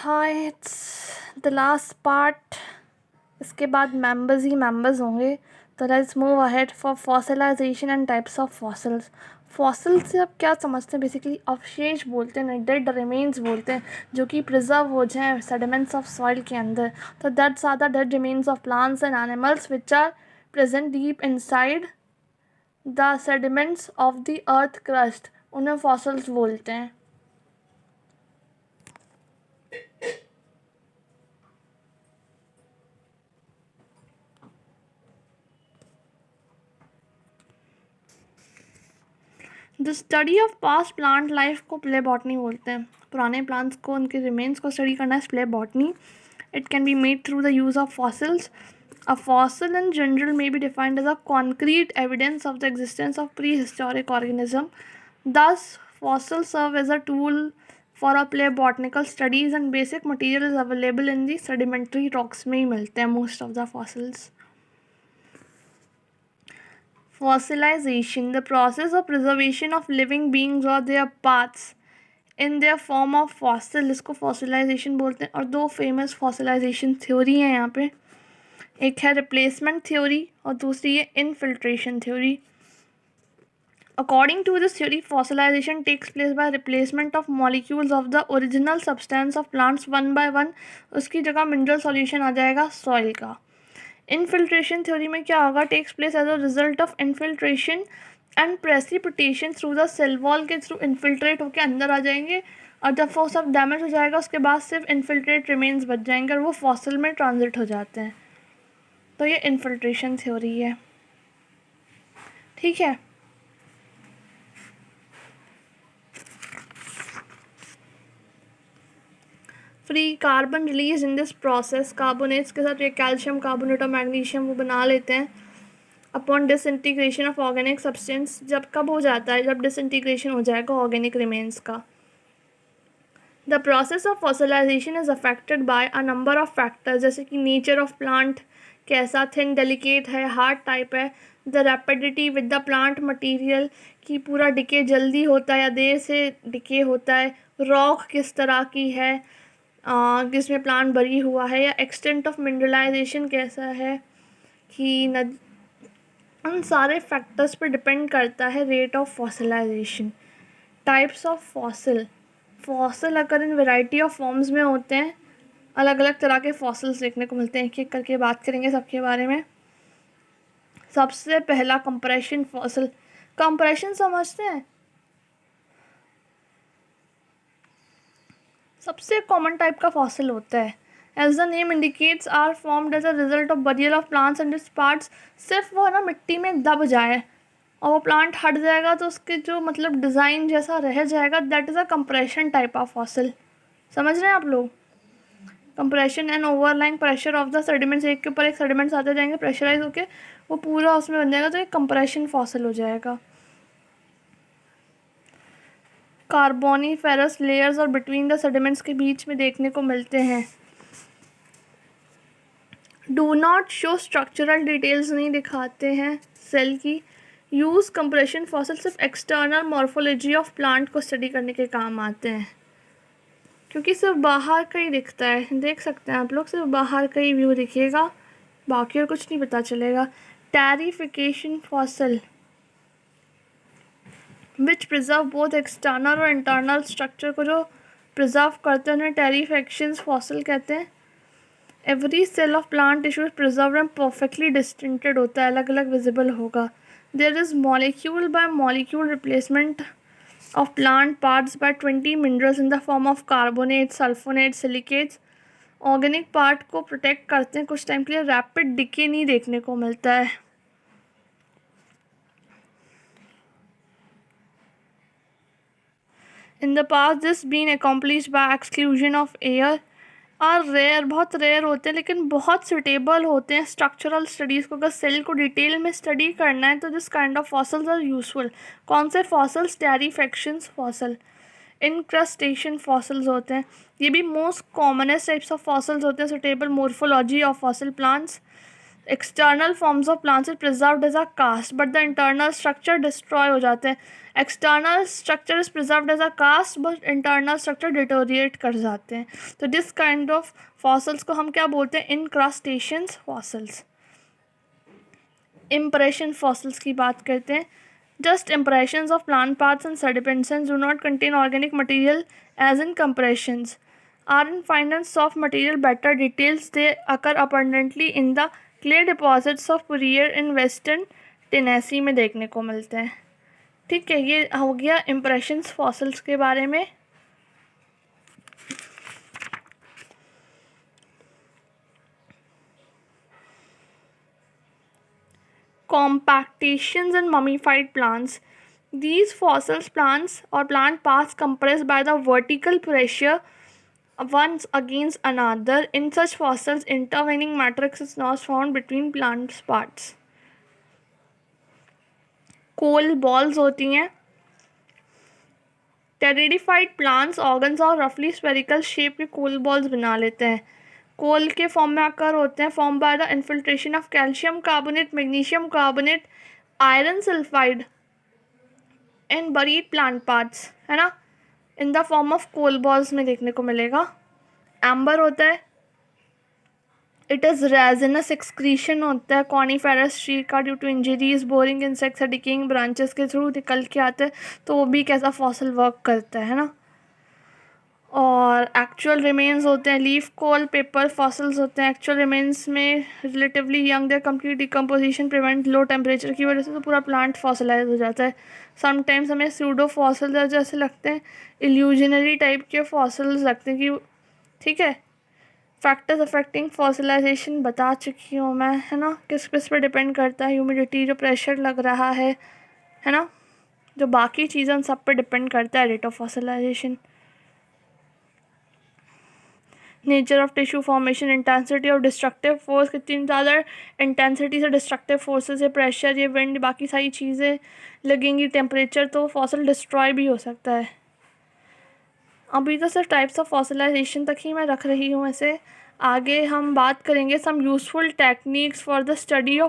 हाँ, it's the last part. इसके बाद मेंबर्स ही मेंबर्स होंगे। तो let's move ahead for fossilisation and types of fossils. Fossil से आप क्या समझते हैं? बेसिकली अवशेष बोलते हैं, डेड रिमेन्स बोलते हैं, जो कि प्रिजर्व हो जाएं सेडिमेंट्स ऑफ सॉइल के अंदर। तो that's are the dead remains of plants and animals which are present deep inside the sediments of the earth crust. उन्हें फॉसिल्स बोलते हैं। The study of past plant life को palaeobotany बोलते हैं। पुराने प्लांट्स को, उनके रिमेन्स को स्टडी करना है play botany. It can be made through the use of fossils. A fossil in general may be defined as a concrete evidence of the existence of prehistoric organism. Thus, fossils serve as a tool for a paleobotanical studies and basic material is available in the sedimentary rocks में ही मिलते हैं most of the fossils. Fossilization, the process of preservation of living beings or their parts in their form of fossil, इसको fossilization बोलते हैं। और दो famous fossilization theory हैं यहाँ पे। एक है रिप्लेसमेंट थ्योरी और दूसरी है infiltration theory. According to this theory, fossilization takes place by replacement of molecules of the original substance of plants one by one. उसकी जगह मिनरल सॉल्यूशन आ जाएगा सॉइल का। इनफिल्ट्रेशन थ्योरी में क्या होगा? Takes place as a result of infiltration and precipitation through the cell wall के through infiltrate होकर अंदर आ जाएंगे और जब वो सब डैमेज हो जाएगा उसके बाद सिर्फ इनफिल्ट्रेट रिमेन्स बच जाएंगे और वो फॉसिल में ट्रांजिट हो जाते हैं। तो ये इनफिल्ट्रेशन थ्योरी है। ठीक है। Free carbon release in this process, carbonates के साथ ये कैल्शियम कार्बोनेट और मैग्नीशियम वो बना लेते हैं upon disintegration of organic substance. जब कब हो जाता है? जब डिसइंटीग्रेशन हो जाएगा ऑर्गेनिक रिमेन्स का। The process of fossilisation is affected by a number of factors, जैसे कि नेचर ऑफ प्लांट कैसा, थिन डेलिकेट है, हार्ड टाइप है, the rapidity with the plant material कि पूरा डिके जल्दी होता है या देर से डिके होता है, रॉक किस तरह की है जिसमें प्लांट बरी हुआ है, या एक्सटेंट ऑफ मिनरलाइजेशन कैसा है कि उन सारे फैक्टर्स पर डिपेंड करता है rate of fossilisation. Types of fossil. Fossil अगर इन वैरायटी ऑफ फॉर्म्स में होते हैं, अलग अलग तरह के फॉसिल्स देखने को मिलते हैं। एक एक करके बात करेंगे सबके बारे में। सबसे पहला कंप्रेशन फॉसिल। कंप्रेशन समझते हैं? सबसे कॉमन टाइप का फॉसिल होता है। As the name indicates are formed as a result of burial of plants and its parts. सिर्फ वो ना मिट्टी में दब जाए और वो प्लांट हट जाएगा तो उसके जो मतलब डिज़ाइन जैसा रह जाएगा, that is a compression type of fossil. समझ रहे हैं आप लोग? Compression and overlying pressure of the sediments, एक के ऊपर एक सेडिमेंट्स आते जाएंगे प्रेशराइज होके वो पूरा उसमें बन जाएगा, तो एक कंप्रेशन फॉसिल हो जाएगा। कार्बोनिफेरस लेयर्स और बिटवीन द सेडिमेंट्स के बीच में देखने को मिलते हैं। Do not show structural details, नहीं दिखाते हैं सेल की। यूज़ कंप्रेशन फॉसिल सिर्फ एक्सटर्नल मॉर्फोलॉजी ऑफ प्लांट को स्टडी करने के काम आते हैं, क्योंकि सिर्फ बाहर का ही दिखता है। देख सकते हैं आप लोग, सिर्फ बाहर का ही व्यू दिखेगा, बाकी और कुछ नहीं पता चलेगा। टैरिफिकेशन फॉसिल विच प्रिजर्व बोथ एक्सटर्नल और इंटरनल स्ट्रक्चर को जो प्रिजर्व करते हैं उन्हें टैरिफिकेशन फॉसिल कहते हैं। Every cell of plant tissue is preserve and perfectly distincted होता है, अलग अलग विजिबल होगा। There is molecule by molecule replacement of plant parts by 20 minerals in the form of carbonate, sulfonate, silicates। Organic part को protect करते हैं कुछ time के लिए, रैपिड डिके नहीं देखने को मिलता है। In the past this been accomplished by exclusion of air are rare, बहुत रेयर होते हैं लेकिन बहुत सुटेबल होते हैं स्ट्रक्चरल स्टडीज़ को। अगर सेल को डिटेल में स्टडी करना है तो this kind of fossils are useful. कौन से fossils? Petrifactions fossil, incrustation fossils होते हैं। ये भी most commonest types of fossils होते हैं। Suitable morphology of fossil plants, external forms of plants is preserved as a cast but the internal structure destroy हो जाते हैं. External structure is preserved as a cast but internal structure deteriorate कर जाते हैं. तो this kind of fossils को हम क्या बोलते हैं? इनक्रस्टेशंस फॉसल्स. इम्प्रेशन फॉसल्स की बात करते हैं. Just impressions of plant parts and sediments do not contain organic material as in compressions. Are in fine and soft material better details they occur abundantly in the clay deposits of Purrier in western Tennessee में देखने को मिलते हैं. ठीक है, ये हो गया impressions fossils के बारे में. Compactations and mummified plants. These fossils plants or plant parts compressed by the vertical pressure one against another. In such fossils, intervening matrix is not found between plant parts. Coal balls होती हैं. टेरिडिफाइड plants organs और रफली spherical shape के कोल balls बना लेते हैं. कोल के form में आकर होते हैं form by the infiltration of calcium carbonate, magnesium carbonate, iron sulphide and buried plant parts, है ना, in the form of coal balls में देखने को मिलेगा. एम्बर होता है. इट इज़ रेजिनस एक्सक्रीशन होता है कॉनिफेरस ट्री का due to injuries, boring insects decaying branches के थ्रू निकल के आते हैं. तो वो भी कैसा फॉसल वर्क करता है ना. और एक्चुअल रिमेन्स होते हैं लीफ कोल पेपर फॉसल्स होते हैं. एक्चुअल रिमेन्स में relatively young, there complete decomposition prevent low temperature की वजह से तो पूरा प्लांट फॉसलाइज हो जाता है. समटाइम्स हमें सूडो फॉसल जैसे लगते हैं, इल्यूजनरी टाइप के फॉसल्स लगते हैं कि ठीक है. फैक्टर्स अफेक्टिंग फॉसिलाइजेशन बता चुकी हूँ मैं, है ना. किस पे डिपेंड करता है? ह्यूमिडिटी, जो प्रेशर लग रहा है ना, जो बाकी चीज़ें उन सब पे डिपेंड करता है rate of fossilisation. Nature of tissue formation, intensity of destructive force, कितनी ज़्यादा इंटेंसिटी से डिस्ट्रक्टिव फोर्सेस है, प्रेशर, ये विंड, बाकी सारी चीज़ें लगेंगी, टेम्परेचर, तो फॉसल डिस्ट्रॉय भी हो सकता है. अभी तो सिर्फ टाइप्स ऑफ फॉसिलाइजेशन तक ही मैं रख रही हूँ. ऐसे आगे हम बात करेंगे some useful techniques for the study of